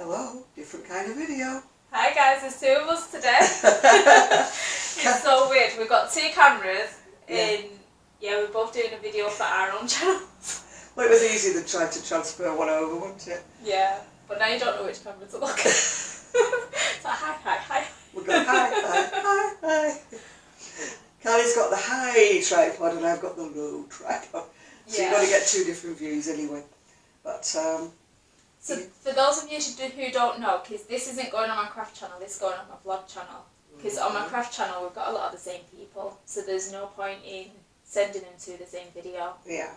Hello, different kind of video. Hi guys, there's two of us today. It's so weird. We've got two cameras we're both doing a video for our own channels. Well, it was easier than trying to transfer one over, wasn't it? Yeah, but now you don't know which camera to look at. So hi. We'll go hi. Callie's got the high tripod and I've got the low tripod. So you've got to get two different views anyway. But so for those of you who don't know, because this isn't going on my craft channel, this is going on my vlog channel. Because on my craft channel we've got a lot of the same people, so there's no point in sending them to the same video. Yeah.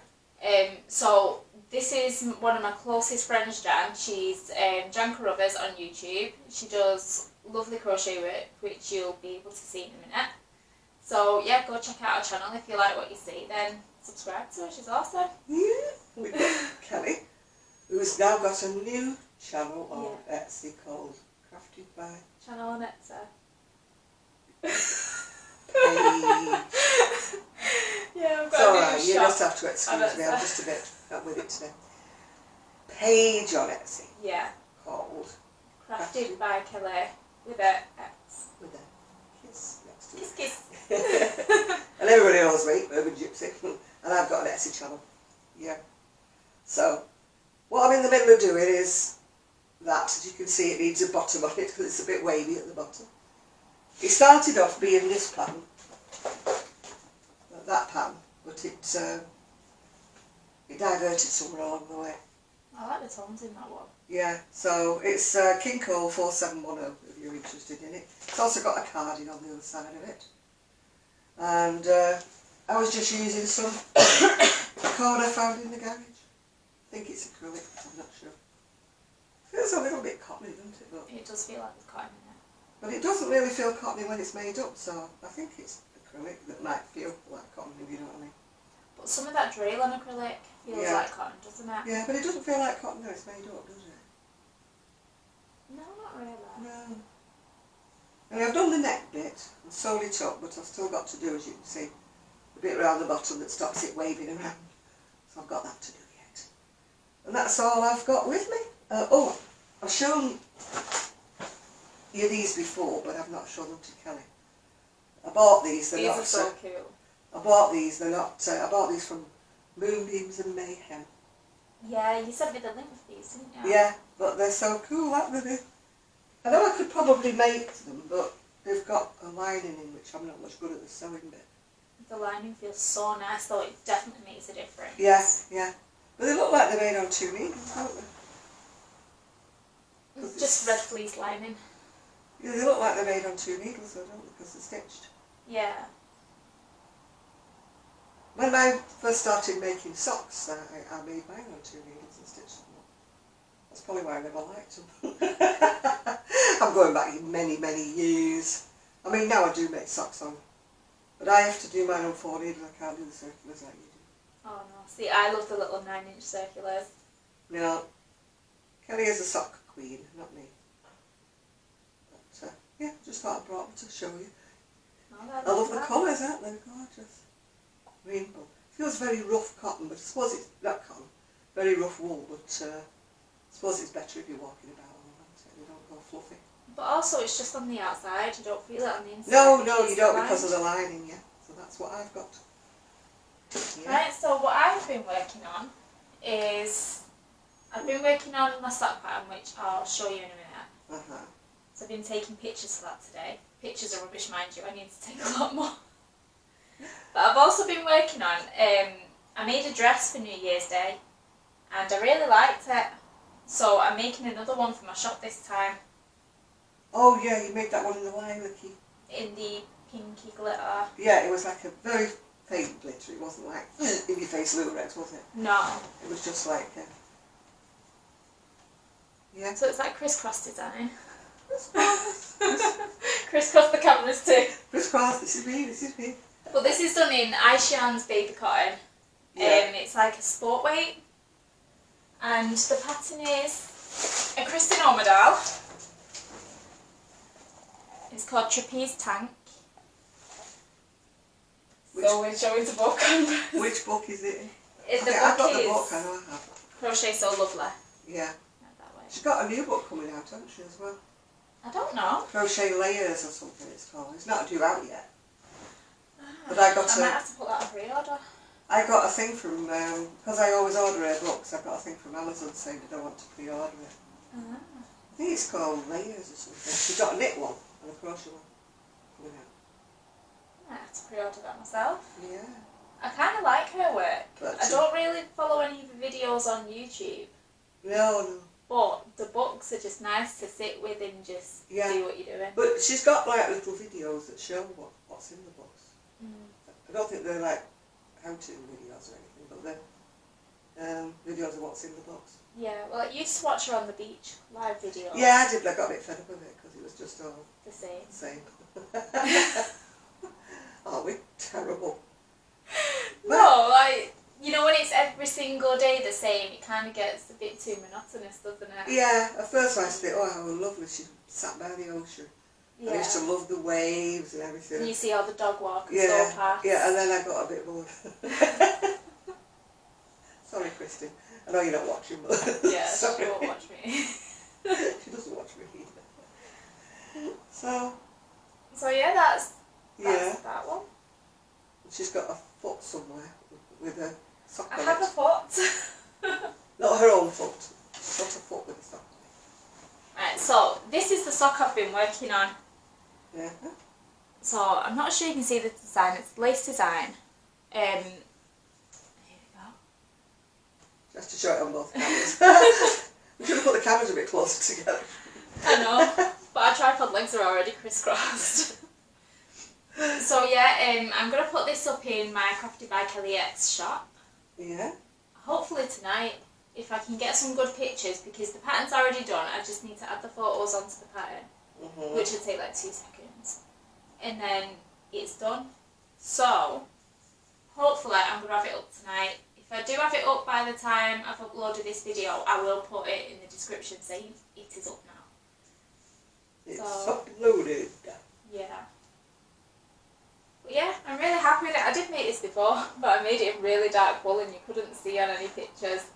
So this is one of my closest friends, Jan. She's Jan Carruthers on YouTube. She does lovely crochet work, which you'll be able to see in a minute. So yeah, go check out her channel. If you like what you see, then subscribe to her. She's awesome. Yeah. We've got Kelly, who's now got a new channel on Etsy called Crafted by Channel on Etsy. Yeah, I've got it's alright, you shop. just have to excuse me, I'm just a bit up with it today. Page on Etsy. Yeah. Called Crafted by Kelly with a X. With a kiss next to it. Kiss. And everybody knows me, Urban Gypsy, and I've got an Etsy channel. Yeah. So, what I'm in the middle of doing is that, as you can see, it needs a bottom on it because it's a bit wavy at the bottom. It started off being this pattern, that pattern, but it diverted somewhere along the way. I like the tones in that one. Yeah, so it's King Cole 4710 if you're interested in it. It's also got a carding on the other side of it. And I was just using some cord I found in the garage. I think it's acrylic, I'm not sure. Feels a little bit cottony, doesn't it? But it does feel like it's cotton in it. But it doesn't really feel cottony when it's made up, so I think it's acrylic that might feel like cotton, if you know what I mean. But some of that drill on acrylic feels like cotton, doesn't it? Yeah, but it doesn't feel like cotton when it's made up, does it? No, not really. No. And I've done the neck bit and sewed it up, but I've still got to do, as you can see, the bit around the bottom that stops it waving around. So I've got that to do yet. And that's all I've got with me. I've shown you these before, but I've not shown them to Kelly. I bought these. These are so cool. I bought these. They're not. I bought these from Moonbeams and Mayhem. Yeah, you sent me the link for these, didn't you? Yeah, but they're so cool, aren't they? I know I could probably make them, but they've got a lining in which I'm not much good at the sewing bit. The lining feels so nice, though. It definitely makes a difference. Yeah. But they look like they're made on 2 needles, don't they? Just red fleece lining. Yeah, they look like they're made on 2 needles, though, don't they? Because they're stitched. Yeah. When I first started making socks, I made mine on 2 needles and stitched them up. That's probably why I never liked them. I'm going back many, many years. I mean, now I do make socks on, but I have to do mine on 4 needles. I can't do the circulars like you do. Oh no, see, I love the little 9-inch circulars. No, Kelly is a sock queen, not me. But yeah, just thought I brought them to show you. Oh, I love the colours, aren't they? Gorgeous. Rainbow. Feels very rough cotton, but I suppose it's not cotton. Very rough wool, but I suppose it's better if you're walking about on them, so they don't go fluffy. But also, it's just on the outside. You don't feel it on the inside. No, you don't because of the lining, yeah. So that's what I've got. Yeah. Right, so what I've been working on is I've been working on my sock pattern, which I'll show you in a minute. So I've been taking pictures for that today. Pictures are rubbish, mind you. I need to take a lot more. But I've also been working on, I made a dress for New Year's Day and I really liked it. So I'm making another one for my shop this time. Oh yeah, you made that one in the lilac-y. In the pinky glitter. Yeah, it was like a very faint glitter. It wasn't like in your face lurex, was it? No. It was just like, yeah. So it's like crisscross design. Crisscross the cameras too. Crisscross, this is me. But this is done in Aishan's baby cotton. Yeah. It's like a sport weight. And the pattern is a Kristen Ormadal. It's called Trapeze Tank. So we're showing the book. Which book is it in? The book I've got is the book, I know I have. Crochet So Lovely. Yeah. That way. She's got a new book coming out, hasn't she, as well? I don't know. Crochet Layers or something it's called. It's not due out yet. But I might have to put that on pre-order. I got a thing from, because I always order her books, I got a thing from Amazon saying that I want to pre-order it. Ah. I think it's called Layers or something. She's got a knit one and a crochet one coming out. I might have to pre-order that myself. Yeah. I kind of like her work. But I don't really follow any of the videos on YouTube. No. But the books are just nice to sit with and just do what you're doing. But she's got like little videos that show what's in the books. I don't think they're like how-to videos or anything, but they're videos of what's in the books. Yeah, well, I used to watch her on the beach, live videos. Yeah, I did. I got a bit fed up with it because it was just all the same. Oh, we're terrible. No, like, you know, when it's every single day the same, it kind of gets a bit too monotonous, doesn't it? Yeah, at first I used to think, oh, how lovely, she sat by the ocean. Yeah. I used to love the waves and everything. And you see all the dog walkers go past. Yeah, and then I got a bit bored. Sorry, Christy. I know you're not watching, but... Yeah, she won't watch me. She doesn't watch me either. So yeah, that's that one. She's got a foot somewhere with a sock on it. I have a foot. Not her own foot. She's got a foot with a sock on it. Right, so this is the sock I've been working on. Yeah. So I'm not sure you can see the design. It's lace design. Here we go. Just to show it on both cameras. We should have put the cameras a bit closer together. I know, but our tripod legs are already crisscrossed. So yeah, I'm going to put this up in my Crafted by Kelly X shop. Yeah. Hopefully tonight, if I can get some good pictures, because the pattern's already done. I just need to add the photos onto the pattern, which will take like 2 seconds. And then it's done. So, hopefully I'm going to have it up tonight. If I do have it up by the time I've uploaded this video, I will put it in the description saying it is up now. It's uploaded. Yeah. But yeah, I'm really happy with it. I did make this before, but I made it in really dark wool and you couldn't see on any pictures.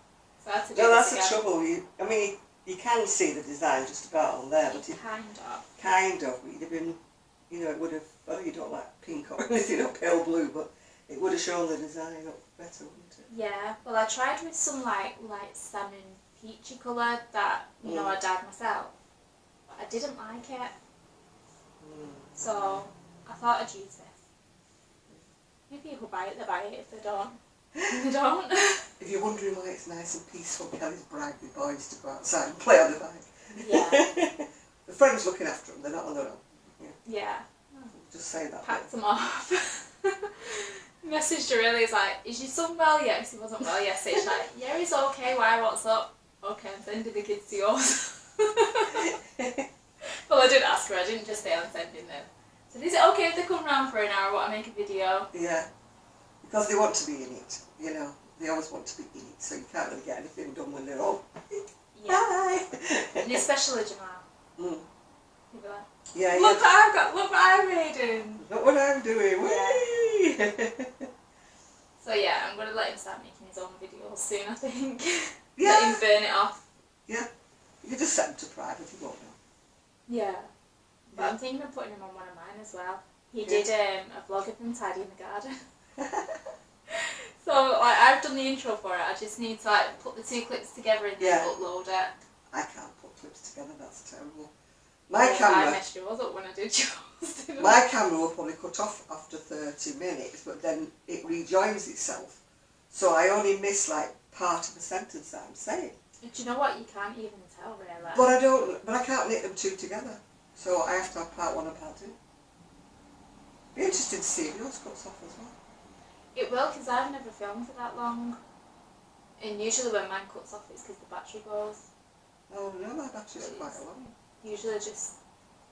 So I had to do that's this the trouble. I mean, you can see the design just about on there, but kind of. But you'd have been, you know, it would have. Well, you don't like pink or anything or pale blue, but it would have shown the design up better, wouldn't it? Yeah. Well, I tried with some like light salmon peachy colour that you know I dyed myself, but I didn't like it. So I thought I'd use this. If people buy it, they buy it. If they don't, they don't. If you're wondering why it's nice and peaceful, Kelly's bribed the boys to go outside and play on the bike. Yeah. The friend's looking after them, they're not on their own. Yeah. Just say that. Packed them off. Messaged her earlier, he's like, is your son well yet? Because he wasn't well yesterday. She's like, yeah, he's okay. Why? What's up? Okay, I'm sending the kids to yours. Well, I didn't ask her. I didn't just say I'm sending them. So is it okay if they come round for an hour while I make a video? Yeah, because they want to be in it, you know. They always want to be in it, so you can't really get anything done when they're all... Yeah. Bye! And especially Jamal. He'll be like, yeah, look what I've got, look what I made him. Look what I'm doing, yeah. So yeah, I'm going to let him start making his own videos soon, I think. Yeah. Let him burn it off. Yeah. You can just set them to private, you won't know. Yeah. But I'm thinking of putting him on one of mine as well. He did a vlog of him tidying the garden. So like I've done the intro for it. I just need to like put the 2 clips together and then upload it. I can't put clips together. That's terrible. My camera. I messed yours up when I did yours. My camera will probably cut off after 30 minutes, but then it rejoins itself. So I only miss like part of the sentence that I'm saying. Do you know what? You can't even tell really. But I can't knit them 2 together. So I have to have part 1 and part 2. Be interested to see if yours cuts off as well. It will, because I've never filmed for that long. And usually when mine cuts off, it's because the battery goes. Oh no, my battery's quite long. Usually just...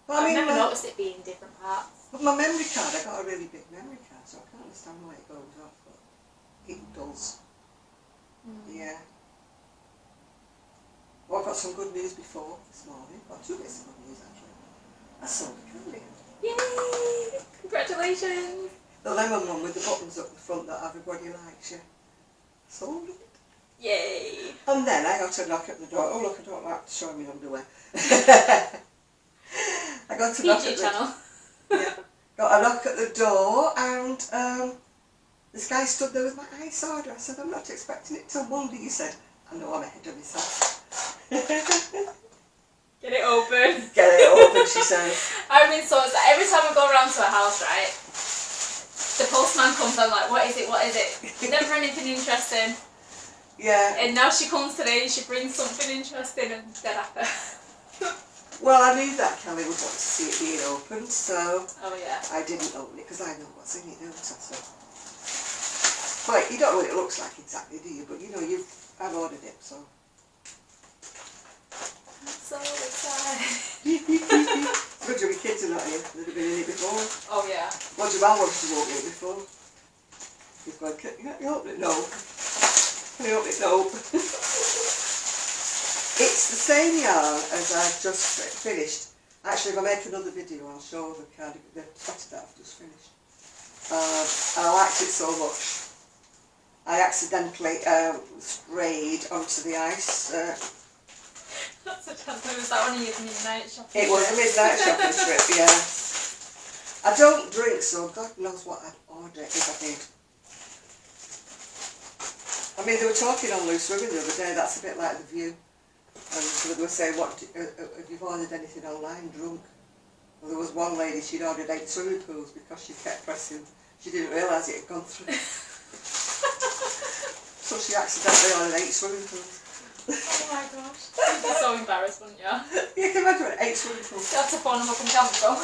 Well, I mean, I've never noticed it being different parts. But my memory card, I got a really big memory card, so I can't understand why it goes off, but it does. Yeah. Well, I've got some good news before this morning. Got 2 bits of good news actually. I sold a candle. Yay! Congratulations! The lemon one with the buttons up the front that everybody likes, yeah. Sold it. Yay! And then I got a knock at the door. Oh look, I don't like showing my underwear. I got a knock at PG the channel. yeah, got a knock at the door, and this guy stood there with my ice order. I said, I'm not expecting it till Monday. He said, I know, I'm ahead of myself. Get it open. Get it open, she says. I mean, so it's like every time I go around to a house, right, the postman comes, I'm like, what is it, what is it? Never anything interesting. Yeah. And now she comes today and she brings something interesting and dead after. Well, I knew that Kelly would want to see it being opened, so Oh yeah. I didn't open it because I know what's in it, don't I? So. Well, you don't know what it looks like exactly, do you? But you know, I've ordered it, so. I'm so excited. Good job your kids are not here. They'd have been in it before. Oh yeah. What Jamal wanted to walk in before. He's going, can you open it? No. Can you open it? No. It's the same yarn as I've just finished. Actually, if I make another video, I'll show the cardigan, the sweater that I've just finished. And I liked it so much. I accidentally sprayed onto the ice. That's a chance. Was that one of your midnight shopping? It was a midnight shopping trip, yeah. I don't drink, so God knows what I'd order if I did. I mean, they were talking on Loose Women the other day, that's a bit like The View. And they were saying, have you ordered anything online drunk? Well, there was one lady, she'd ordered 8 swimming pools because she kept pressing, she didn't realise it had gone through. So she accidentally ordered 8 swimming pools. Oh my gosh. You'd be so embarrassed, wouldn't you? You can imagine 8 swimming pools. You have to phone them up and cancel.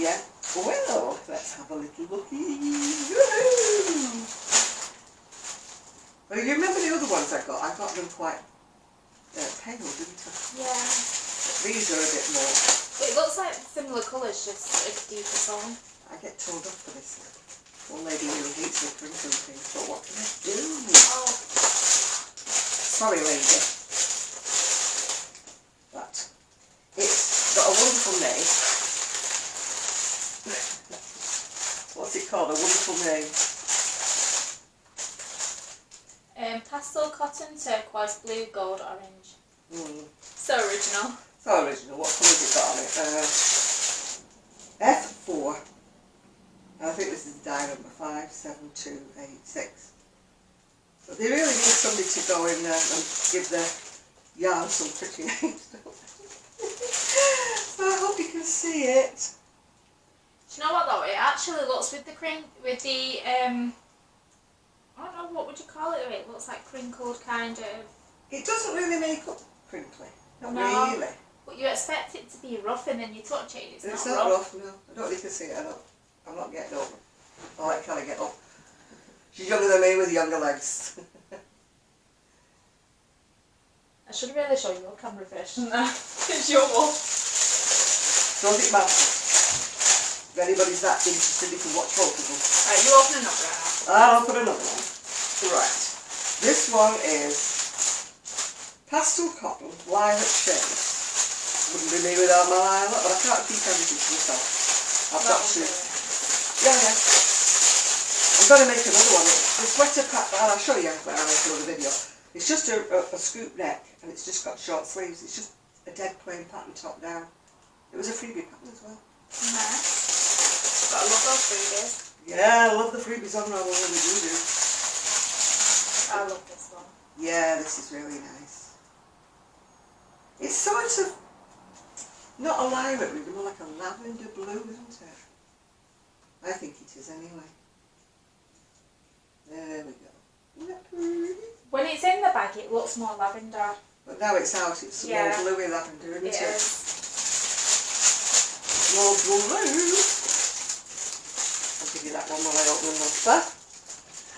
Yeah. Well, let's have a little looky. Woohoo! Well, you remember the other ones I got? I got them quite pale, didn't I? Yeah. These are a bit more. It looks like similar colours, just a deeper tone. I get told off for this. One lady who hates the crinkly things, but what can I do? Oh. Sorry, lady. But it's got a wonderful name. What's it called? A wonderful name. Pastel cotton, turquoise, blue, gold, orange. So original. So original. What colour has it got on it? F4. And I think this is die number 57286. But they really need somebody to go in there and give the yarn some pretty names. So I hope you can see it. Do you know what though? It actually looks with the I don't know, what would you call it? It looks like crinkled kind of. It doesn't really make up crinkly. Not No. really. But you expect it to be rough and then you touch it, It's not not rough. rough, no. I don't think you can see it. I'm not getting up. I'll let Kelly get up. She's younger than me with younger legs. I should really show you your camera first, shouldn't I? It's your one. Does it matter? If anybody's that interested, you can watch both of them. Right, you open another one. I'll open another one. Right. This one is pastel cotton, lilac shades. Wouldn't be me without my lilac, but I can't keep everything to myself. I've got to. Yeah. I'm going to make another one. The sweater pattern, I'll show you when I make another video. It's just a scoop neck and it's just got short sleeves. It's just a dead plain pattern top down. It was a freebie pattern as well. Nice. Got to love those freebies. Yeah, I love the freebies on roll, really do. I love this one. Yeah, this is really nice. It's sort of not a lilac, really, more like a lavender blue, isn't it? I think it is anyway. There we go. Isn't that pretty? When it's in the bag, it looks more lavender. But now it's out, it's more bluey lavender, isn't it? It is. More blue. I'll give you that one while I open another.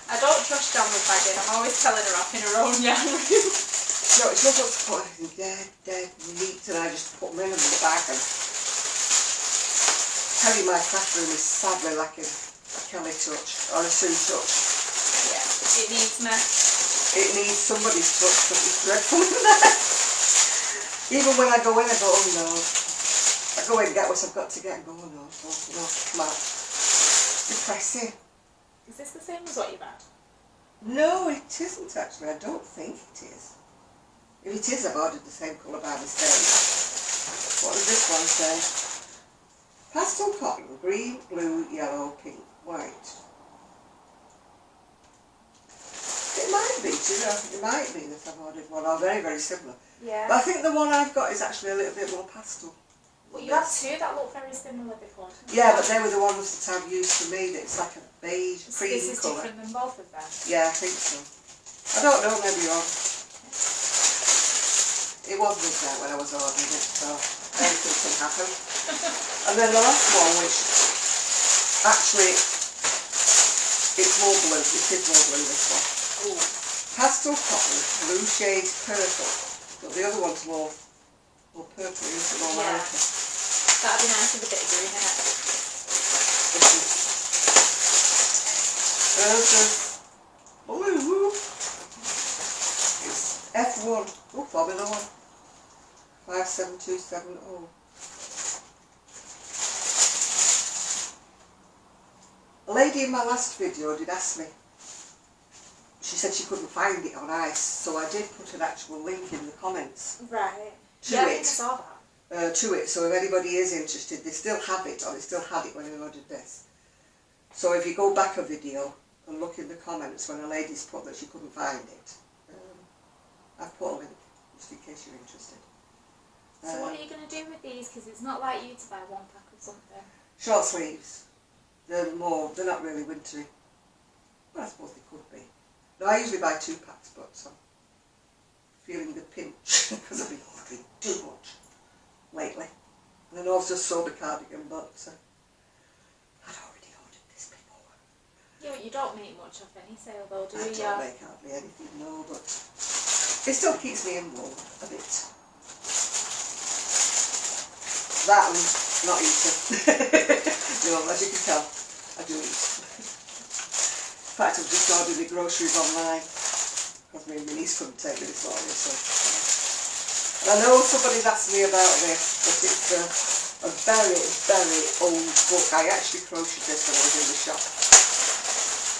I don't trust John with bagging. I'm always telling her off in her own yarn room. No, it's not got to put anything dead neat, and I just put them in the bag and tell you my classroom is sadly lacking a Kelly touch or a Sue touch. Yeah, it needs me. It needs somebody's touch because it's dreadful in there. Even when I go in, I go, oh no. I go in and get what I've got to get and go, oh no, come out. Depressing. Is this the same as what you've had? No, it isn't actually. I don't think it is. If it is, I've ordered the same colour by mistake. What does this one say? Pastel cotton, green, blue, yellow, pink, white. It might be, do you know, it might be that I've ordered one, or very, very similar. Yeah. But I think the one I've got is actually a little bit more pastel. Well, you had two that look very similar before. Yeah, but they were the ones that I've used for me, that it's like a beige, So cream this is colour. different than both of them? Yeah, I think so. I don't know, maybe you're wrong. It was midnight when I was ordering it, so anything can happen. And then the last one, which actually, it's more blue, it is more blue, this one. Ooh. Pastel cotton, blue shade purple. But the other one's more purple, isn't it? More lighter. That'd be nice with a bit of green in it. Blue. It's F1. Oh, Formula 1. 57270. A lady in my last video did ask me. She said she couldn't find it on ice, so I did put an actual link in the comments. Right. To it. I saw that. To it, so if anybody is interested, they still have it, or they still had it when I ordered this. So if you go back a video and look in the comments when a lady's put that she couldn't find it, I've put a link, just in case you're interested. So what are you going to do with these? Because it's not like you to buy one pack of something. Short sleeves. They're not really wintry. Well, I suppose they could be. No, I usually buy 2 packs, but I'm feeling the pinch because I've been ordering too much lately. And I know I've just sold a cardigan, but I'd already ordered this before. Yeah, but you don't make much of any sale though, do I you? don't make hardly anything, no, but it still keeps me in warm a bit. That and not eating. You know, as you can tell, I do eat. In fact, I've just ordered the groceries online because my niece couldn't take me this morning, so. And I know somebody's asked me about this, but it's a very, very old book. I actually crocheted this when I was in the shop.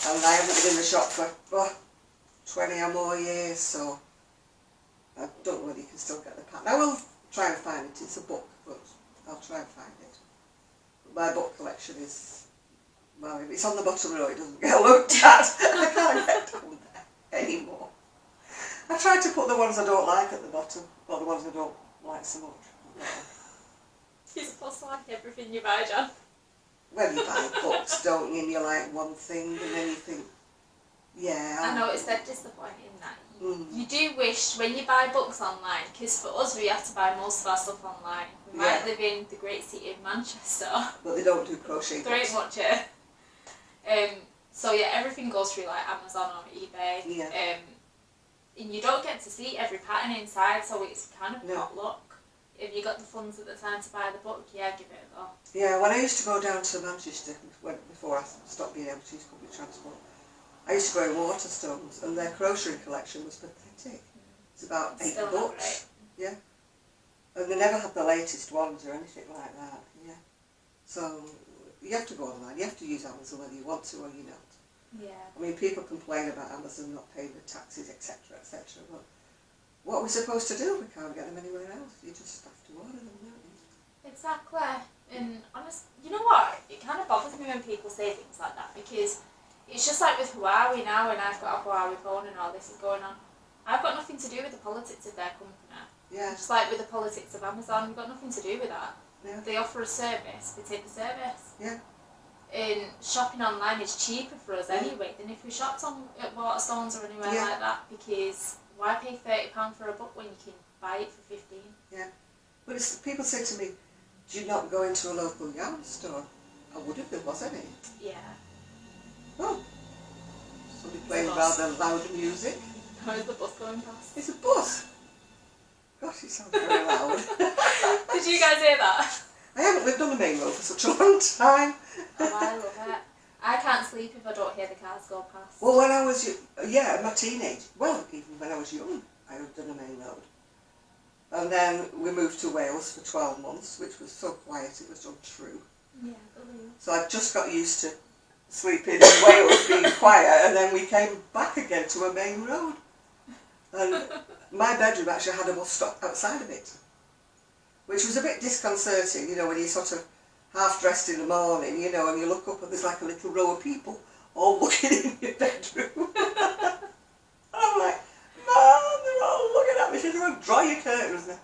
And I haven't been in the shop for 20 or more years, so I don't know whether you can still get the pattern. I will try and find it. It's a book, but I'll try and find it. But my book collection is, well, if it's on the bottom row, it doesn't get looked at. I can't get down there anymore. I try to put the ones I don't like at the bottom, or the ones I don't like so much. No. You're supposed to like everything you buy, John. When you buy books, don't you, and you like one thing, and then you think, yeah. I know it's dead disappointing that you do wish when you buy books online, because for us we have to buy most of our stuff online. We might live in the great city of Manchester, but they don't do crochet books. There ain't much here. So yeah, everything goes through like Amazon or eBay. Yeah. And you don't get to see every pattern inside, so it's kind of potluck. If you got the funds at the time to buy the book, yeah, give it a go. Yeah, when I used to go down to Manchester, before I stopped being able to use public transport, I used to go in Waterstones, and their crochet collection was pathetic. It's about 8 books. Yeah. And they never had the latest ones or anything like that. Yeah. So you have to go online. You have to use Amazon whether you want to or you don't. Yeah. I mean, people complain about Amazon not paying the taxes, etc., etc. But what are we supposed to do? We can't get them anywhere else. You just have to order them, don't you? Exactly. And honestly, you know what? It kind of bothers me when people say things like that, because it's just like with Huawei now, and I've got a Huawei phone and all this is going on. I've got nothing to do with the politics of their company. Yeah. Just like with the politics of Amazon, we've got nothing to do with that. Yeah. They offer a service, we take the service. Yeah. And shopping online is cheaper for us anyway than if we shopped at Waterstones or anywhere like that, because why pay £30 for a book when you can buy it for £15? Yeah. But people say to me, do you not go into a local yarn store? I would if there was any. Yeah. Oh. Somebody playing rather loud music. How is the bus going past? It's a bus. Gosh, it sounds very loud. Did you guys hear that? I haven't lived on the main road for such a long time. Oh, I love it. I can't sleep if I don't hear the cars go past. Well, when I was, my teenage, well, even when I was young, I lived on the main road. And then we moved to Wales for 12 months, which was so quiet, it was untrue. Yeah, brilliant. So I just got used to sleeping in Wales being quiet, and then we came back again to a main road. And my bedroom actually had a bus stop outside of it, which was a bit disconcerting, you know, when you're sort of half dressed in the morning, you know, and you look up and there's like a little row of people all looking in your bedroom. And I'm like, Mum, they're all looking at me. She said, well, draw your curtains now.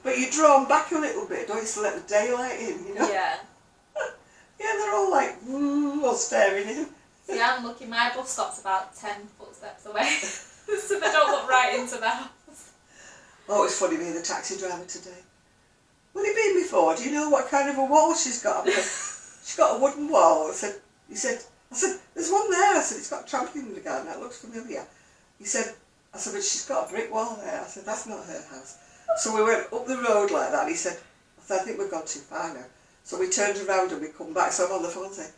But you draw them back a little bit, don't you, to let the daylight in, you know? Yeah. Yeah, they're all like, all staring in. See, I'm lucky. My bus stop's about 10 footsteps away, so they don't look right into the house. Oh, it's funny being the taxi driver today. Well, you've been before. Do you know what kind of a wall she's got? She's got a wooden wall. I said, there's one there. I said, it's got a trampoline in the garden. That looks familiar. I said, but she's got a brick wall there. I said, that's not her house. So we went up the road like that. He said, I think we've gone too far now. So we turned around and we come back. So I'm on the phone saying,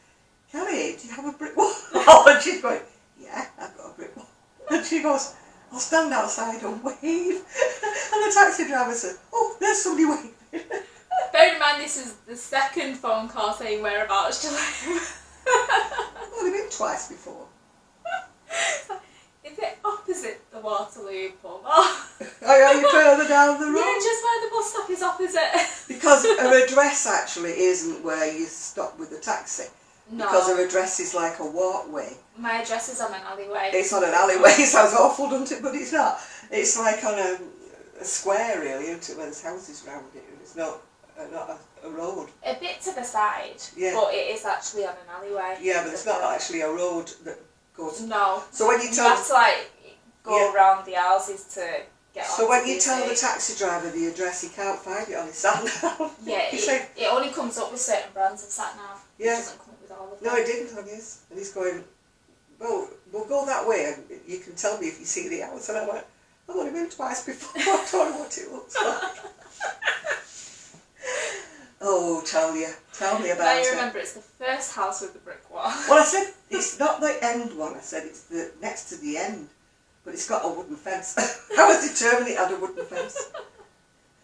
Kelly, do you have a brick wall? And she's going, yeah, I've got a brick wall. And she goes, I'll stand outside and wave. And the taxi driver said, oh, there's somebody waving. Bear in mind, this is the second phone call saying whereabouts to live. I've only been twice before. Is it opposite the Waterloo pub? Oh, are you further down the road? Yeah, just where the bus stop is opposite. Because her address actually isn't where you stop with the taxi. No. Because her address is like a walkway. My address is on an alleyway. It's on an alleyway. It sounds awful, doesn't it? But it's not. It's like on a square, really, isn't it? Where there's houses around it. It's not a road. A bit to the side, yeah. But it is actually on an alleyway. Yeah, but it's not actually a road that goes... No. So when you tell... You have to, like, go around the houses to get on. So when you tell the taxi driver the address, he can't find it on his sat-nav. Yeah, it only comes up with certain brands of sat-nav. Yeah. It doesn't come up with all of them. No, it didn't on his. And he's going, well, we'll go that way and you can tell me if you see the house. And I went, I've only been twice before. I don't know what it looks like. Oh, tell me about it. Now you remember, it's the first house with the brick wall. Well, I said, it's not the end one. I said, it's the next to the end. But it's got a wooden fence. I was determined it had a wooden fence.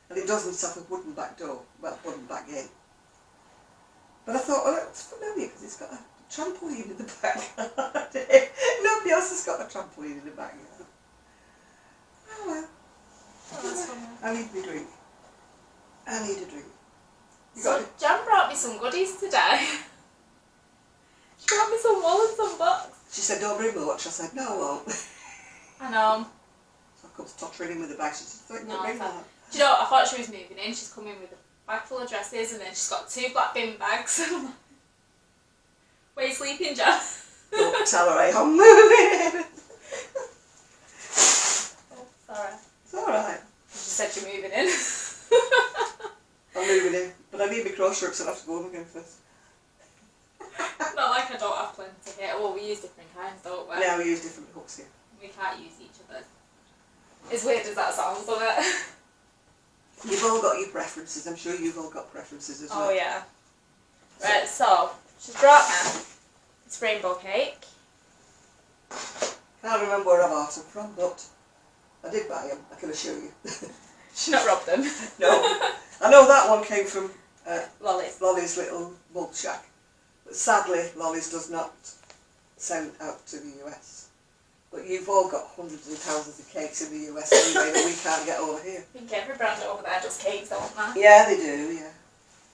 And it doesn't have a wooden back door. Well, wooden back gate. But I thought, well, that's familiar because it's got a trampoline in the backyard. Nobody else has got a trampoline in the backyard. Oh well. Oh, that's funny. I need a drink. I need a drink. So Jan brought me some goodies today. She brought me some wool and some books. She said, don't bring much. I said, no, I won't. I know. So I come tottering in with the bag. She said, don't bring that. Do you know what? I thought she was moving in. She's come in with a bag full of dresses and then she's got 2 black bin bags. Where are you sleeping, Jan? Don't tell her I'm moving in. Oh, sorry. It's alright. She said you're moving in. I'm moving in. But I need my crochet hooks, so I have to go home again first. Not like I don't have plenty here. Well, we use different kinds, don't we? Yeah, we use different hooks here. We can't use each other's. As weird as that sounds, doesn't it? You've all got your preferences. I'm sure you've all got preferences as well. Oh, yeah. Right, so, she's brought me this rainbow cake. Can't remember where I bought them from, but I did buy them, I can assure you. She's not robbed them. No. I know that one came from Lolly's little bulk shack. But sadly, Lolly's does not send out to the US. But you've all got hundreds and thousands of cakes in the US anyway that we can't get over here. I think every brand over there does cakes, don't they? Yeah, they do, yeah.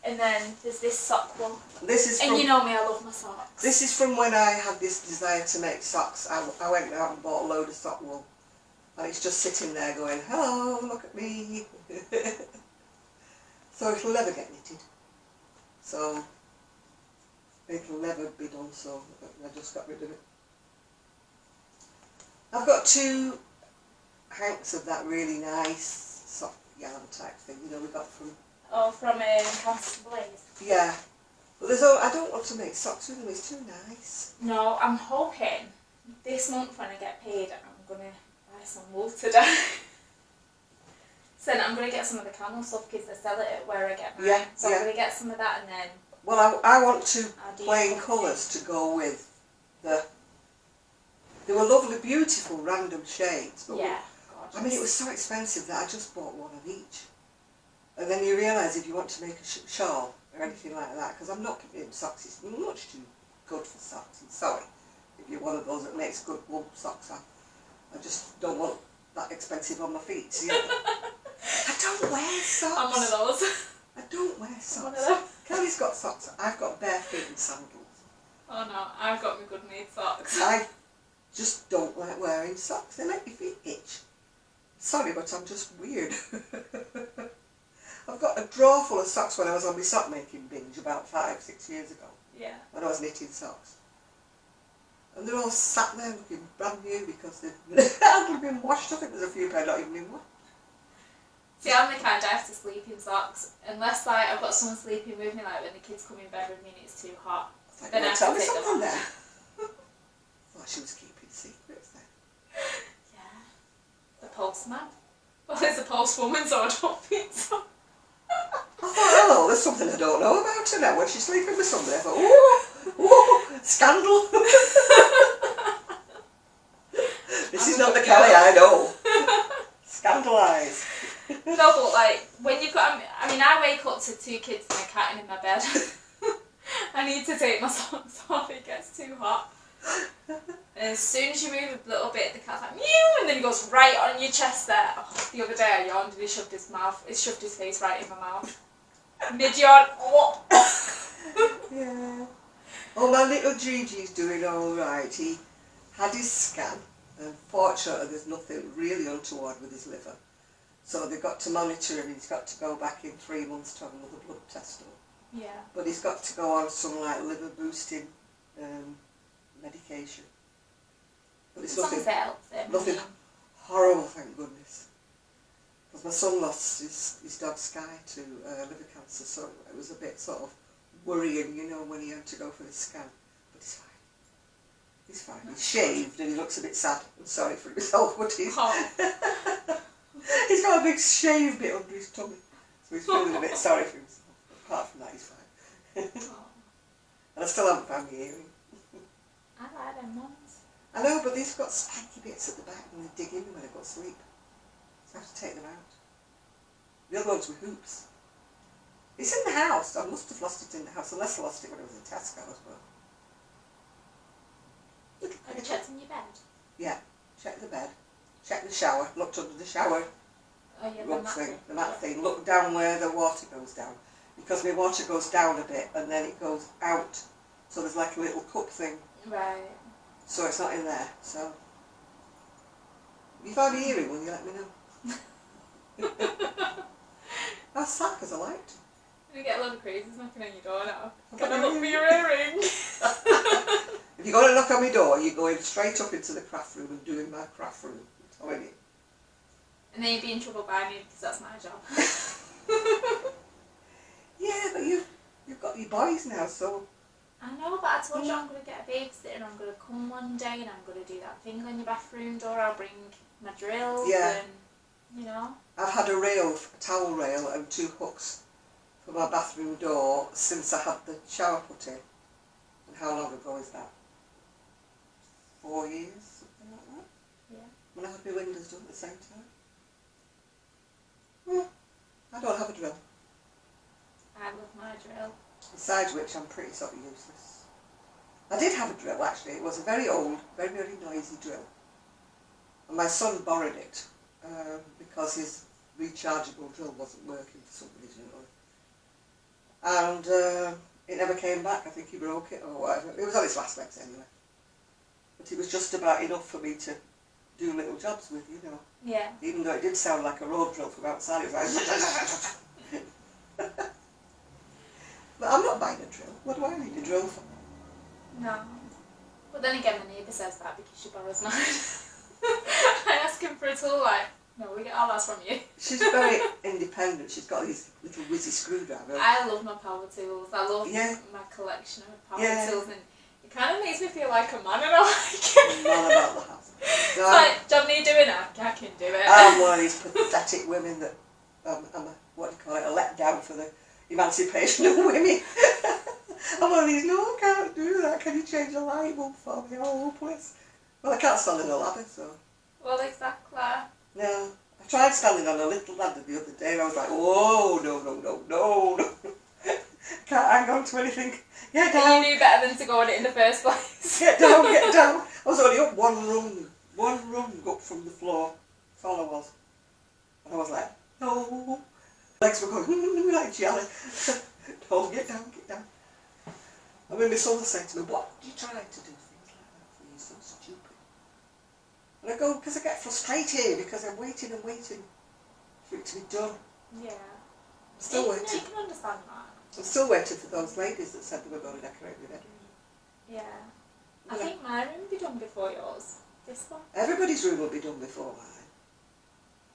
And then there's this sock one. This is and from, you know me, I love my socks. This is from when I had this desire to make socks. I went out and bought a load of sock wool. And it's just sitting there going, hello, look at me. So it'll never get knitted. So it'll never be done, so I just got rid of it. I've got 2 hanks of that really nice soft yarn type thing, you know, we got from... Oh, from Countess Blaze? Yeah. But I don't want to make socks with them, it's too nice. No, I'm hoping this month when I get paid, I'm going to buy some wool today. So then I'm going to get some of the camel stuff because they sell it at where I get mine. Yeah, so I'm going to get some of that and then... Well, I want 2 plain colours to go with the... They were lovely, beautiful, random shades. But yeah, I mean, it was so expensive that I just bought 1 of each. And then you realise if you want to make a shawl or anything like that, because I'm not giving socks, it's much too good for socks. I'm sorry if you're one of those that makes good wool socks. I just don't want that expensive on my feet. See? I don't wear socks. I'm one of those. I don't wear socks. One of them. Kelly's got socks. I've got bare feet and sandals. Oh no, I've got my good made socks. I just don't like wearing socks. They make your feet itch. Sorry, but I'm just weird. I've got a drawer full of socks when I was on my sock making binge about 5-6 years ago. Yeah. When I was knitting socks. And they're all sat there looking brand new because they hadn't been washed. I think there's a few pair not even been washed. See, I'm the kind I have to sleep in socks. Unless like I've got someone sleeping with me, like when the kids come in bed with me and it's too hot. Like, Then I have tell to me take them something off. there. Thought she was keeping secrets then. Yeah. The postman. Well, it's a postwoman, so I don't think so. I thought, hello, there's something I don't know about her now. When she's sleeping with somebody, I thought, ooh, scandal. This is not the Kelly I know. Scandalised. No, but like, when you've got, I mean, I wake up to 2 kids and a cat in my bed. I need to take my socks off, it gets too hot. And as soon as you move a little bit, the cat's like, meow, and then he goes right on your chest there. Oh, the other day I yawned and he shoved his face right in my mouth. Mid-yawn, oh. Yeah. Oh, my little Gigi's doing alright. He had his scan, and fortunately there's nothing really untoward with his liver. So they've got to monitor him. He's got to go back in 3 months to have another blood test done. Yeah. But he's got to go on some like liver boosting medication. But it's nothing horrible, thank goodness. Because my son lost his dog Sky to liver cancer, so it was a bit sort of worrying, you know, when he had to go for the scan. But he's fine. He's fine. He's shaved and he looks a bit sad and sorry for himself, but he's he's got a big shave bit under his tummy, so he's feeling a bit sorry for himself. But apart from that, he's fine. And I still haven't found my earring. I like them ones. I know, but these have got spiky bits at the back and they dig in when I go to sleep. So I have to take them out. The other ones were hoops. It's in the house. I must have lost it in the house, unless I lost it when I was in Tesco as well. Have you checked in your bed? Yeah, check the bed. Check the shower. Looked under the shower. Oh yeah, The mat thing. Look down where the water goes down. Because my water goes down a bit and then it goes out. So there's like a little cup thing. Right. So it's not in there. So if you find the earring, will you let me know? That's sad because I liked it. You get a lot of crazies knocking on your door now. Can I look for your earring? If you're going to knock on my door, you're going straight up into the craft room and doing my craft room. I'm telling you. And then you'd be in trouble by me because that's my job. Yeah, but you've got your boys now, so... I know, but I told you I'm going to get a babysitter and I'm going to come one day and I'm going to do that thing on your bathroom door. I'll bring my drills and, you know. I've had a towel rail and 2 hooks for my bathroom door since I had the shower put in. And how long ago is that? 4 years, something like that? Yeah. When I had my windows done at the same time. Well, I don't have a drill. I love my drill. Besides which, I'm pretty sort of useless. I did have a drill, actually. It was a very old, very, very noisy drill. And my son borrowed it because his rechargeable drill wasn't working for some reason or other. And it never came back. I think he broke it or whatever. It was on its last legs anyway. But it was just about enough for me to do little jobs with, you know. Yeah. Even though it did sound like a road drill from outside, it was like... But I'm not buying a drill. What do I need a drill for? No. But then again, my neighbour says that because she borrows mine. I ask him for a tool, like, no, we get all ours from you. She's very independent. She's got these little whizzy screwdrivers. I love my power tools. I love my collection of power tools, and it kind of makes me feel like a man, and I like it. Man about the house. No, it's like, John, you doing that? I can do it. I'm one of these pathetic women that I'm a, what do you call it, a letdown for the emancipation of women. I'm one of these, no, I can't do that. Can you change a light bulb for me? Oh, please. Well, I can't stand on a ladder, so. Well, exactly. No. I tried standing on a little ladder the other day and I was like, whoa, no. can't hang on to anything. Get But down. you knew better than to go on it in the first place. Get down, get down. I was only up one rung up from the floor. That's all I was. And I was like, no. Legs were going like jelly. No, get down, get down. I mean, my son was saying to me, what do you try to do things like that for? You're so stupid. And I go, because I get frustrated, because I'm waiting and waiting for it to be done. Yeah. I'm still You waiting. can understand that. I'm still waiting for those ladies that said they were going to decorate my bedroom. Yeah. I think my room will be done before yours. This one. Everybody's room will be done before mine.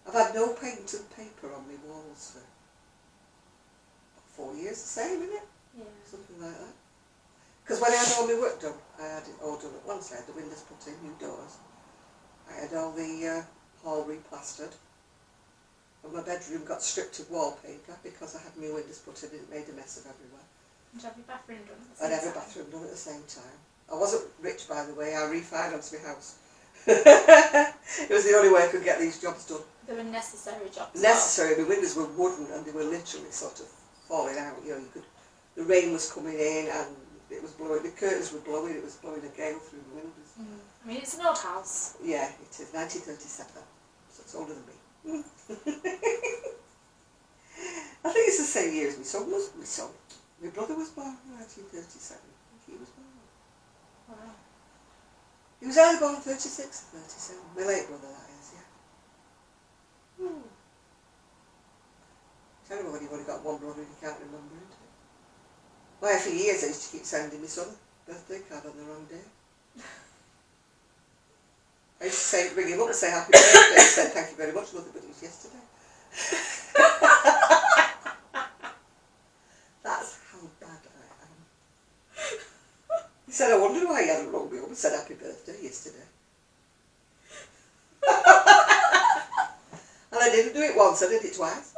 I've had no paint and paper on my walls for 4 years, the same, isn't it? Yeah. Something like that. Because when I had all my work done, I had it all done at once. I had the windows put in, new doors. I had all the hall replastered. And my bedroom got stripped of wallpaper because I had new windows put in and it made a mess of everywhere. Did you have your bathroom done at the same I'd have time? a bathroom done at the same time. I wasn't rich, by the way. I refinanced my house. It was the only way I could get these jobs done. They were necessary jobs. Necessary. The windows were wooden and they were literally sort of falling out. You know, the rain was coming in and it was blowing. The curtains were blowing. It was blowing a gale through the windows. I mean, it's an old house. Yeah, it is 1937. So it's older than me. I think it's the same year as my son was. My brother was born in 1937. I think he was born. Wow. He was either born 36 or 37. My late brother, that is, yeah. Tell me when you've only got one brother and you can't remember it. Why, for years I used to keep sending my son a birthday card on the wrong day. I used to ring him up and say happy birthday. He said thank you very much, mother, but it was yesterday. That's how bad I am. He said, I wonder why he hadn't rung me up and said happy birthday yesterday. And I didn't do it once, I did it twice.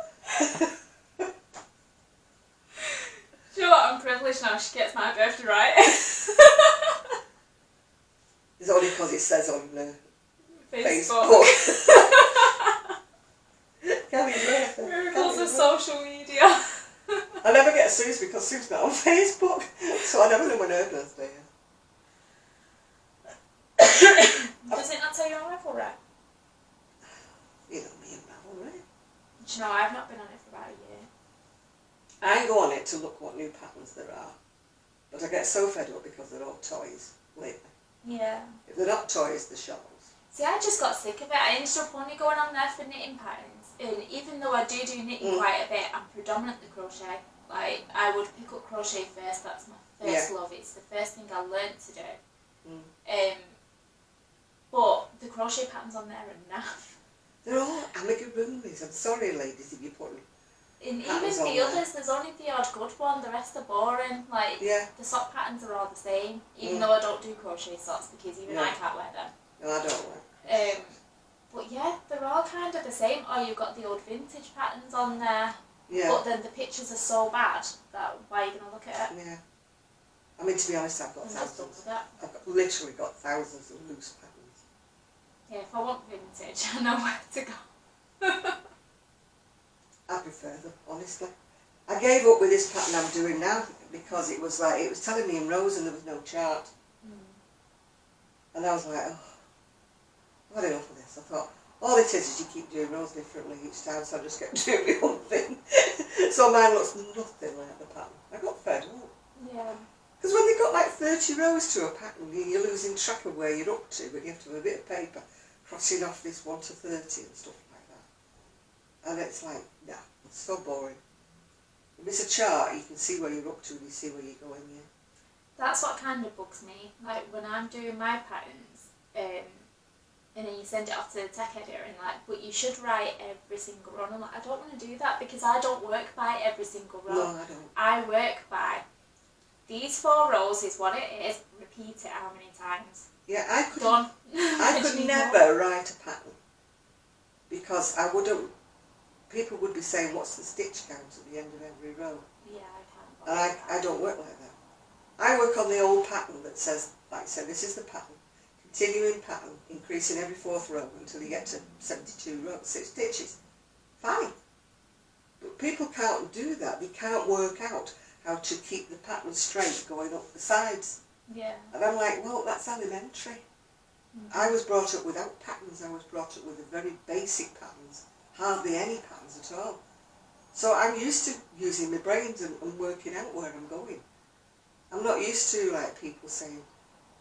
Do you know what? I'm privileged now. She gets my birthday right. It's only because it says on Facebook. Miracles of social media. I never get Sue's because Sue's not on Facebook, so I never know when her birthday is. Does it not tell you on Ravelry? You know me and Ravelry. Do you know, I've not been on it for about a year. I go on it to look what new patterns there are, but I get so fed up because they're all toys lately. Yeah. If they're not toys, they're shells. See, I just got sick of it. I ended up only going on there for knitting patterns, and even though I do knitting quite a bit, I'm predominantly crochet. Like, I would pick up crochet first. That's my first love. It's the first thing I learnt to do. But the crochet patterns on there are naff. They're all amigurumis. I'm sorry, ladies, if you put And even the others, there's only the odd good one. The rest are boring. Like, the sock patterns are all the same. Even though I don't do crochet socks because even I can't wear them. No, I don't wear. But yeah, they're all kind of the same. Or you've got the old vintage patterns on there. Yeah. But then the pictures are so bad that why are you going to look at it? Yeah. I mean, to be honest, I've got thousands. Literally got thousands of loose patterns. Yeah, if I want vintage, I know where to go. I prefer them, honestly. I gave up with this pattern I'm doing now because it was telling me in rows and there was no chart. And I was like, oh, I've had enough of this. I thought, all it is you keep doing rows differently each time, so I just kept doing my own thing. So mine looks nothing like the pattern. I got fed up. Yeah. Because when they've got like 30 rows to a pattern, you're losing track of where you're up to, but you have to have a bit of paper crossing off this 1 to 30 and stuff like that. And it's like, nah, it's so boring. If it's a chart, you can see where you're up to and you see where you're going, yeah. That's what kind of bugs me. Like when I'm doing my patterns, and then you send it off to the tech editor and like, but you should write every single row. And I'm like, I don't want to do that because I don't work by every single row. No, I don't. I work by these 4 rows is what it is, repeat it how many times. Yeah, I could Done. never write a pattern because I wouldn't, people would be saying, what's the stitch count at the end of every row? Yeah, I And can't. I don't work like that. I work on the old pattern that says, like I said, this is the pattern. Continuing pattern, increasing every 4th row until you get to 72 rows, 6 stitches. Fine. But people can't do that. They can't work out how to keep the pattern straight going up the sides. Yeah. And I'm like, well, that's elementary. I was brought up without patterns. I was brought up with the very basic patterns, hardly any patterns at all. So I'm used to using my brains and working out where I'm going. I'm not used to like people saying,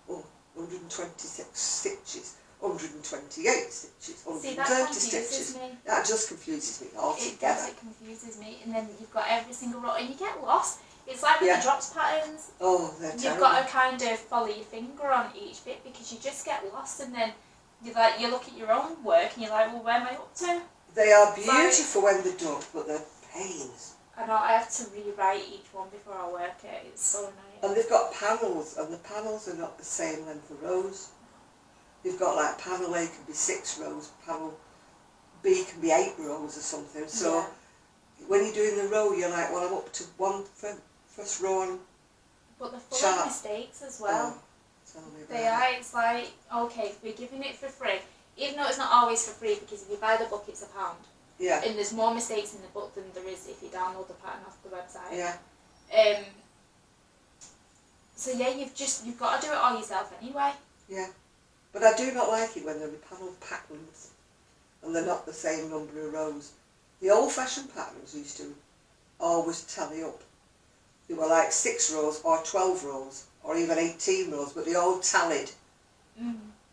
oh, 126 stitches, 128 stitches, 130 stitches. Me. That just confuses me altogether. It does, it confuses me. And then you've got every single row and you get lost. It's like with the drops patterns. Oh, they're terrible. You've got to kind of follow your finger on each bit because you just get lost, and then you look at your own work and you're like, well, where am I up to? They are beautiful when they're done, but they're pains. I know, I have to rewrite each one before I work it. It's so annoying. And they've got panels, and the panels are not the same length of rows. You've got like panel A can be 6 rows, panel B can be 8 rows or something. So when you're doing the row, you're like, well, I'm up to one first row on. But they're full of mistakes as well. Oh, tell me about they are. It's like, okay, if we're giving it for free, even though it's not always for free, because if you buy the book, it's £1. Yeah. And there's more mistakes in the book than there is if you download the pattern off the website. Yeah. So yeah, you've got to do it all yourself anyway. Yeah. But I do not like it when they're panelled patterns and they're not the same number of rows. The old-fashioned patterns used to always tally up. They were like 6 rows or 12 rows or even 18 rows, but they all tallied.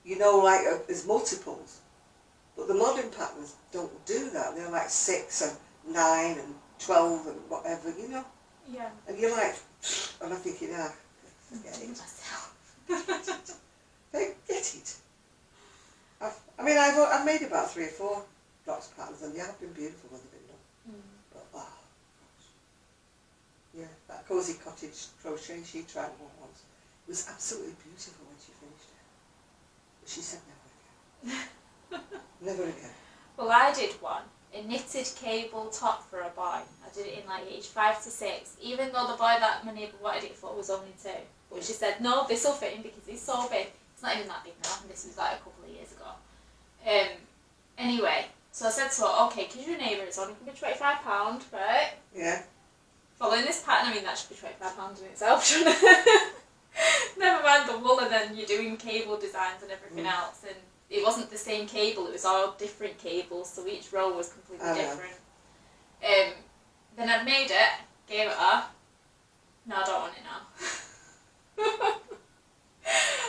You know, like as multiples. But the modern patterns don't do that. They're like 6 and 9 and 12 and whatever, you know. Yeah. And you're like, and I'm thinking, forget it. Forget it. I've made about 3 or 4 drops patterns, and they have been beautiful when they've been done. But gosh. Yeah, that Cozy Cottage crochet she tried one once. It was absolutely beautiful when she finished it. But she said never again. Never again. Well, I did one, a knitted cable top for a boy. I did it in like age 5 to 6, even though the boy that my neighbour wanted it for was only 2. But she said, no, this will fit him because he's so big. It's not even that big now, and this was like a couple of years ago. Anyway, so I said to her, okay, because you're a neighbour, it's only going to be £25, right? Yeah. Following this pattern, I mean, that should be £25 in itself, shouldn't it? Never mind the wool, and then you're doing cable designs and everything else, and it wasn't the same cable, it was all different cables, so each row was completely different. Then I'd made it, gave it her. No, I don't want it now.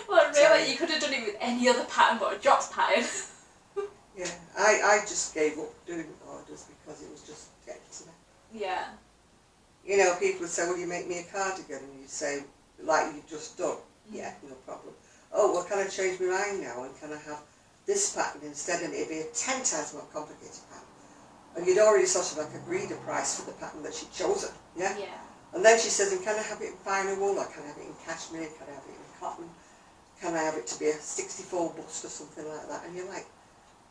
Well, really, you could have done it with any other pattern but a drops pattern. Yeah, I just gave up doing orders because it was just getting to me. Yeah. You know, people would say, will you make me a cardigan? And you'd say, like you've just done. Yeah, no problem. Oh, well, can I change my mind now and can I have this pattern instead? And it'd be a 10 times more complicated pattern. And you'd already sort of like agreed a price for the pattern that she'd chosen. Yeah? Yeah. And then she says, and can I have it in finer wool, or can I have it in cashmere, can I have it in cotton, can I have it to be a 64 bust or something like that? And you're like,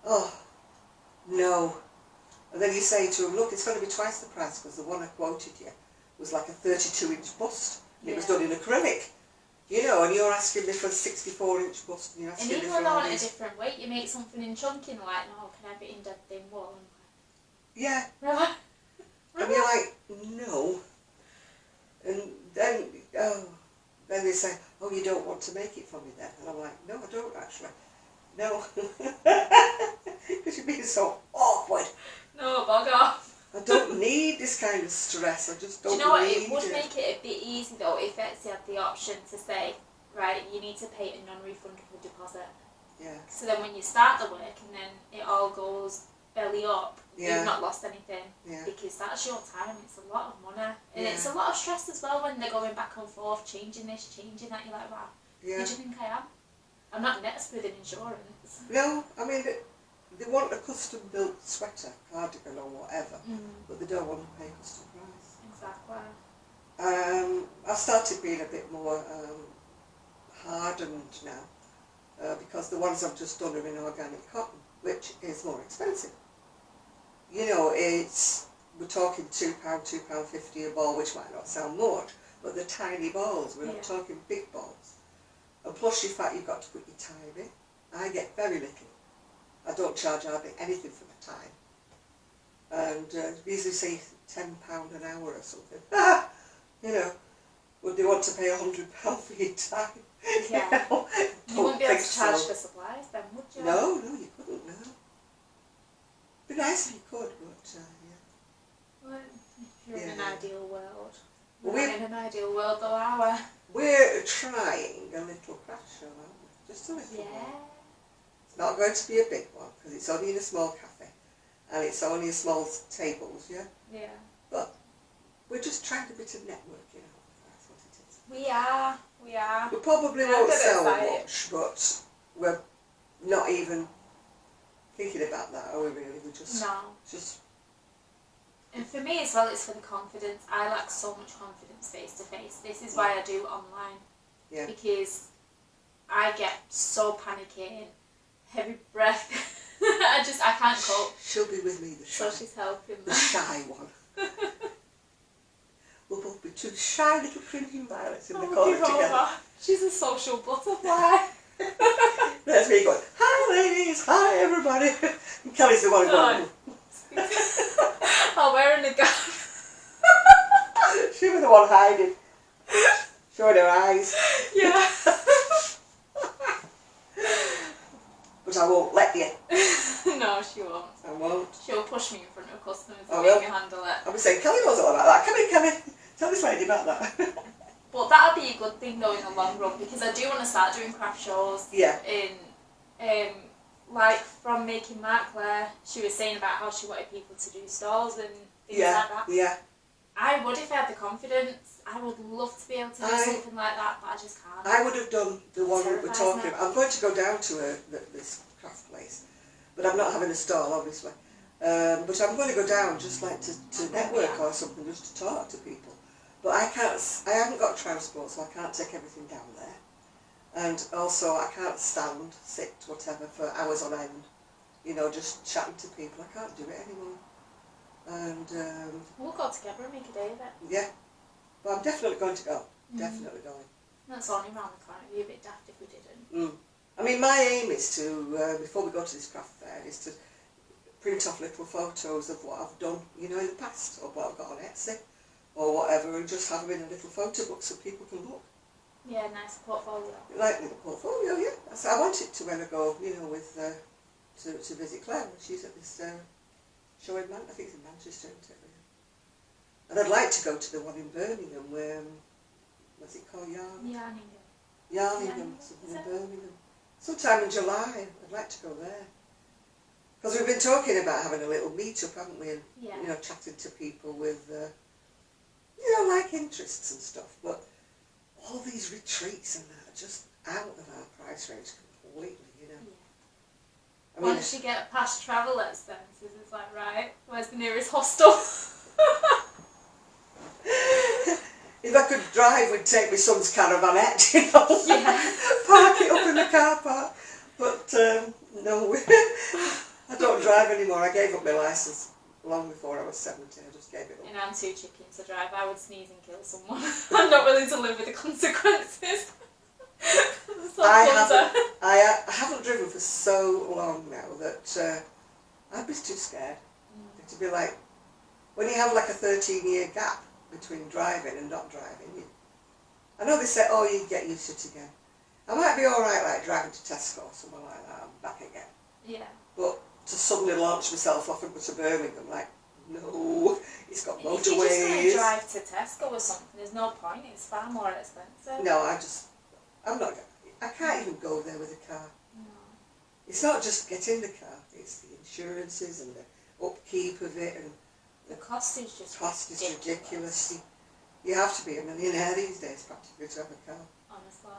oh, no. And then you say to them, look, it's going to be twice the price because the one I quoted you was like a 32-inch bust. And it was done in acrylic. You know, and you're asking me for a 64-inch bust. And you're asking and me even for though all on a these. different weight, you make something in chunking, like, no, can I have it in dead thin wool? Yeah. Really? And you're like, no. And then, then they say, oh, you don't want to make it for me then? And I'm like, no, I don't actually. No. Because you're being so awkward. No, bug off. I don't need this kind of stress. I just don't need it. Do you know what? It would make it a bit easy though if Etsy had the option to say, right, you need to pay a non-refundable deposit. Yeah. So then when you start the work and then it all goes belly up, you've not lost anything. Yeah. Because that's your time. It's a lot of money. And it's a lot of stress as well when they're going back and forth, changing this, changing that. You're like, wow, who do you think I am? I'm not next with an insurance. No, I mean, they want a custom-built sweater, cardigan or whatever, but they don't want to pay custom price. Exactly. I've started being a bit more hardened now because the ones I've just done are in organic cotton, which is more expensive. You know, we're talking £2, £2.50 a ball, which might not sound much, but they're tiny balls. We're not talking big balls. And plus the fact you've got to put your time in. I get very little. I don't charge hardly anything for my time. And we usually say £10 an hour or something. You know, would they want to pay £100 for your time? Yeah. You wouldn't be able to charge for supplies then, would you? No, you couldn't, no. It'd be nice if you could, but yeah. Well, if you're in an ideal world. Well, We're not in an ideal world though, are we? We're trying a little craft show, aren't we? Just a little one. It's not going to be a big one, because it's only in a small cafe. And it's only a small tables, yeah? Yeah. But we're just trying a bit of networking out. That's what it is. We are. We probably won't sell much, but we're not even thinking about that, are we really? We just... No. And for me as well, it's for the confidence. I lack so much confidence face to face. This is why I do online. Yeah. Because I get so panicky, heavy breath. I can't cope. She'll be with me, the shy. So she's helping me. The shy one. We'll both be two shy little cringing violets in the corner together. She's a social butterfly. There's me going, hi ladies, hi everybody. And Kelly's the one going, I'll wear a gown. She was the one hiding, showing her eyes. Yeah. But I won't let you. No, she won't. I won't. She'll push me in front of customers I and will. make me handle it. I'll be saying, Kelly knows all about that. Come in. Tell this lady about that. But that'll be a good thing though in the long run, because I do want to start doing craft shows. Yeah. Like from Makingmart, Claire, she was saying about how she wanted people to do stalls and things like that. Yeah. I would if I had the confidence. I would love to be able to do something like that, but I just can't. I would have done the one we were talking about. I'm going to go down to this craft place, but I'm not having a stall, obviously. But I'm going to go down just like to network or something, just to talk to people. But I haven't got transport, so I can't take everything down there. And also I can't stand, sit, whatever, for hours on end, you know, just chatting to people. I can't do it anymore. And we'll go together and make a day of it. Yeah, but I'm definitely going to go. Definitely going. That's only round the corner. It'd be a bit daft if we didn't. I mean, my aim is to, before we go to this craft fair, is to print off little photos of what I've done, you know, in the past, or what I've got on Etsy, or whatever, and just have them in a little photo book so people can look. Yeah, nice portfolio. Like a little portfolio, yeah. So I want it to when I go, you know, with to visit Claire when she's at this show in I think it's in Manchester, isn't it? And I'd like to go to the one in Birmingham where, what's it called, Yarningham, something in Birmingham. Sometime in July, I'd like to go there. Because we've been talking about having a little meet-up, haven't we? And, you know, chatting to people with, you know, like interests and stuff. But all these retreats and that are just out of our price range completely, you know. Yeah. I mean, once you get past travel expenses, it's like, right, where's the nearest hostel? If I could drive, we'd take my son's caravanette, you know. Yeah. Park it up in the car park. But, no, I don't drive anymore. I gave up my licence long before I was 70. I just gave it up. And I'm too chicken to drive. I would sneeze and kill someone. I'm not willing to live with the consequences. I haven't driven for so long now that I'd be too scared. To be like, when you have like a 13-year gap between driving and not driving, I know they say, oh, you get used to it again. I might be alright like driving to Tesco or somewhere like that and back again. Yeah. But to suddenly launch myself off and go to Birmingham, like, no, it's got motorways. If you're just going to drive to Tesco or something, there's no point. It's far more expensive. No, I can't even go there with a car. No. It's not just get in the car, it's the insurances and the upkeep of it, and the cost is just ridiculous. You have to be a millionaire these days practically to have a car. Honestly.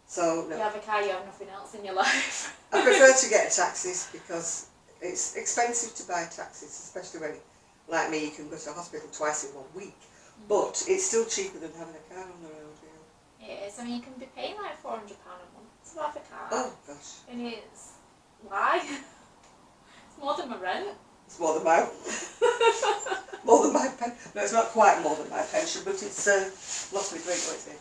So, no. You have a car, you have nothing else in your life. I prefer to get taxis because it's expensive to buy taxis, especially when, like me, you can go to the hospital twice in 1 week. But it's still cheaper than having a car on the road, you know. It is. I mean, you can be paying like £400 a month to have a car. Oh, gosh. And it's... why? It's more than my rent. It's more than my... more than my pension. No, it's not quite more than my pension, but it's lost me drink, what is it?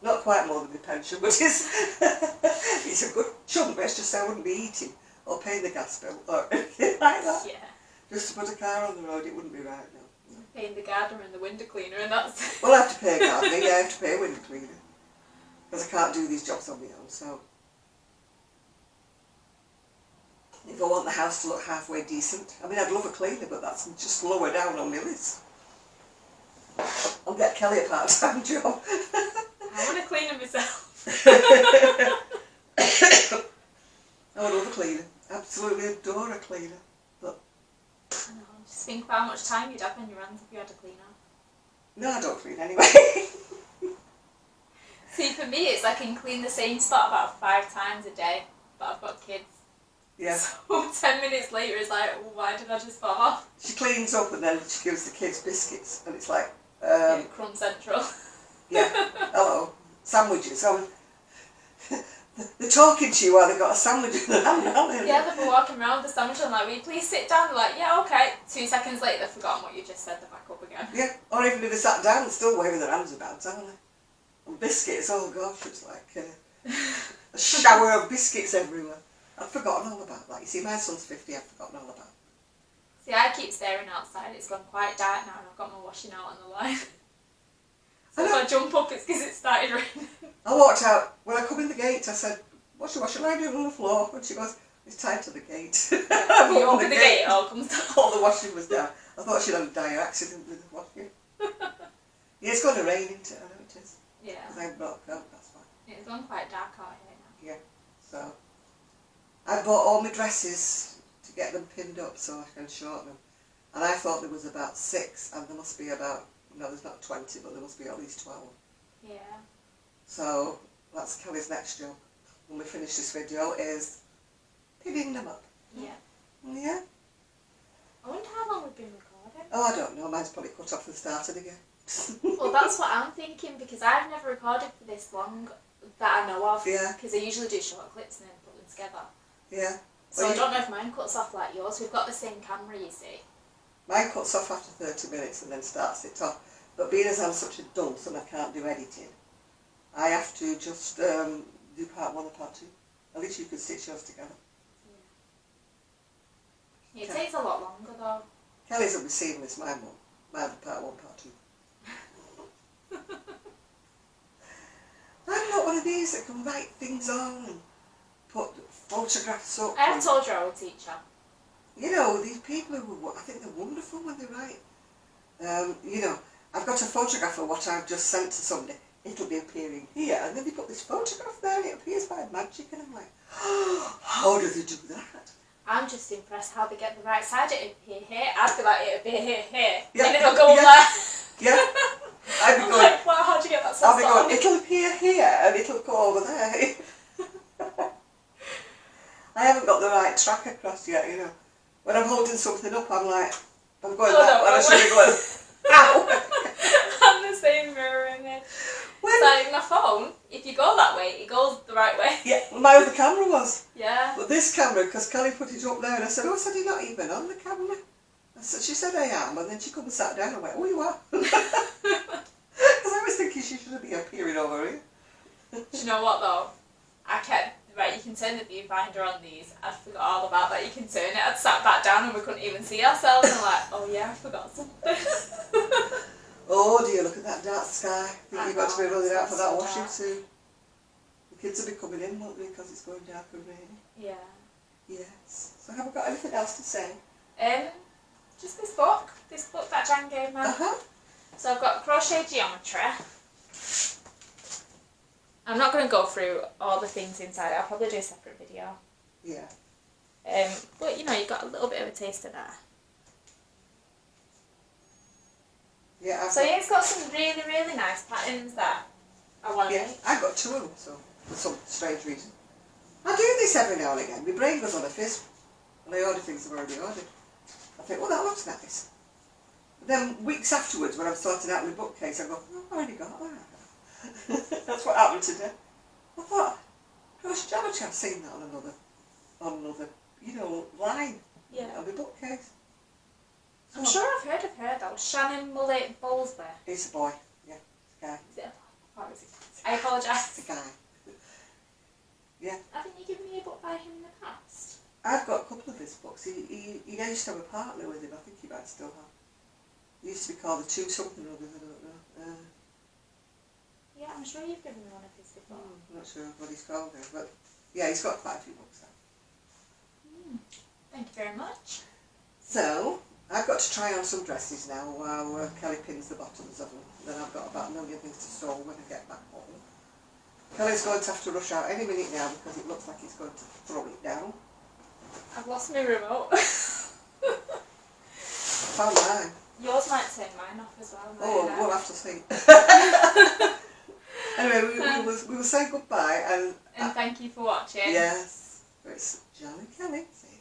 Not quite more than my pension, but it's a good chunk, but it's just I wouldn't be eating or paying the gas bill or anything like that. Yeah. Just to put a car on the road, it wouldn't be right, no. Paying the gardener and the window cleaner, and that's... Well, I have to pay a gardener, yeah, I have to pay a window cleaner. Because I can't do these jobs on my own, so... If I want the house to look halfway decent, I mean, I'd love a cleaner, but that's just lower down on my list. I'll get Kelly a part-time job. I want a cleaner myself. I would love a cleaner. Absolutely adore a cleaner. But I know, just think of how much time you'd have on your hands if you had a cleaner. no, I don't clean anyway. See, for me, it's I can clean the same spot about 5 times a day, but I've got kids. Yeah. So 10 minutes later, it's like, well, why did I just fall? She cleans up and then she gives the kids biscuits, and it's like, Yeah, crumb central. yeah, hello, sandwiches. They're talking to you while they've got a sandwich in their hand, aren't they? Yeah, they've been walking around with the sandwich and like, will you please sit down? They're like, yeah, okay. 2 seconds later, they've forgotten what you just said, they're back up again. Yeah, or even if they sat down, they're still waving their hands about, aren't they? And biscuits, oh gosh, it's like a shower of biscuits everywhere. I've forgotten all about that. You see, my son's 50, I've forgotten all about it. See, I keep staring outside. It's gone quite dark now and I've got my washing out on the line. So if I jump up, it's because it started raining. I walked out, when I come in the gate, I said, what's your washing line doing on the floor? And she goes, it's tied to the gate. You open the gate, it all comes down. All the washing was down. I thought she'd had a dire accident with the washing. Yeah, it's going to rain, isn't it? I know it is. Yeah. Because I brought a coat, that's fine. It's gone quite dark out here now. Yeah, so I bought all my dresses to get them pinned up so I can shorten them. And I thought there was about 6, and there must be about, no, there's not 20, but there must be at least 12. Yeah. So that's Kelly's next job when we finish this video, is pinning them up. Yeah. Yeah? I wonder how long we've been recording. Oh, I don't know, mine's probably cut off and started again. Well, that's what I'm thinking, because I've never recorded for this long that I know of. Yeah. Because I usually do short clips and then put them together. Yeah. So I don't know if mine cuts off like yours. We've got the same camera, you see. Mine cuts off after 30 minutes and then starts it off. But being as I'm such a dunce and I can't do editing, I have to just do part 1 and part 2. At least you can stitch yours together. Yeah. It takes a lot longer though. Kelly's will be seeing this, mine won't. Mine part 1, part 2. I'm not one of these that can write things on and put photographs up. I have told you I would teach her. You know, these people who, I think they're wonderful when they write. You know, I've got a photograph of what I've just sent to somebody. It'll be appearing here, and then they put this photograph there and it appears by magic, and I'm like, oh, how do they do that? I'm just impressed how they get the right side. It'll appear here. I'd be like, it'll be here. Yeah, And it'll go yeah, there. Yeah. I'd be I'm going, like, wow, how'd you get that so I'll be spot on? going, it'll appear here and it'll go over there. I haven't got the right track across yet, you know. When I'm holding something up, I'm like, I'm going that way, and I should be going, ow! I'm the same mirror image. It's like my phone, if you go that way, it goes the right way. Yeah, my other camera was. Yeah. But this camera, because Kelly put it up there, and I said, oh, I said, you're not even on the camera. I said, she said, I am, and then she come and sat down and went, oh, you are. Because I was thinking she should be appearing over here. Do you know what though? I kept, right, you can turn the viewfinder on these. I forgot all about that. You can turn it. I'd sat back down and we couldn't even see ourselves. And I'm like, oh yeah, I forgot something. Oh dear, look at that dark sky. I think you've got to be know, running out for that so washing dark. soon. The kids will be coming in, won't they, because it's going dark and rainy. Yeah. Yes. So have I got anything else to say? Just this book that Jan gave me. So I've got crochet geometry. I'm not going to go through all the things inside. I'll probably do a separate video. Yeah. But you know, you got a little bit of a taste of that. Yeah. So yeah, it's got some really, really nice patterns that I want to Yeah, make. I've got 2 of them, so for some strange reason. I do this every now and again. My brain goes on a fizz, and I order things I've already ordered. I think, well, that looks nice. But then weeks afterwards, when I'm sorting out my bookcase, I go, oh, I've already got that. That's what happened today. I thought, gosh, geometry, I've seen that on another, you know, line Yeah. on my bookcase. I'm sure I've heard of her though. Shannon Mullet Bowlesby. It's a boy, yeah, it's a guy. Is it a boy? Or is it? I apologise. It's a guy. Yeah. Haven't you given me a book by him in the past? I've got a couple of his books. He used to have a partner with him. I think he might still have. He used to be called the two something or other, I don't know. Yeah, I'm sure you've given me one of his before. I'm not sure what he's called now, but yeah, he's got quite a few books out. Thank you very much. So, I've got to try on some dresses now while Kelly pins the bottoms of them. Then I've got about a million things to sew when I get back home. Kelly's going to have to rush out any minute now because it looks like he's going to throw it down. I've lost my remote. I found mine. Yours might turn mine off as well. Oh, we'll have to see. Anyway, we will say goodbye and thank you for watching. Yes, it's John and Kelly. Say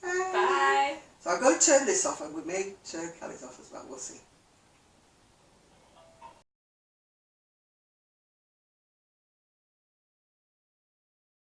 Bye. So I'm going to turn this off and we may turn Kelly's off as well. We'll see.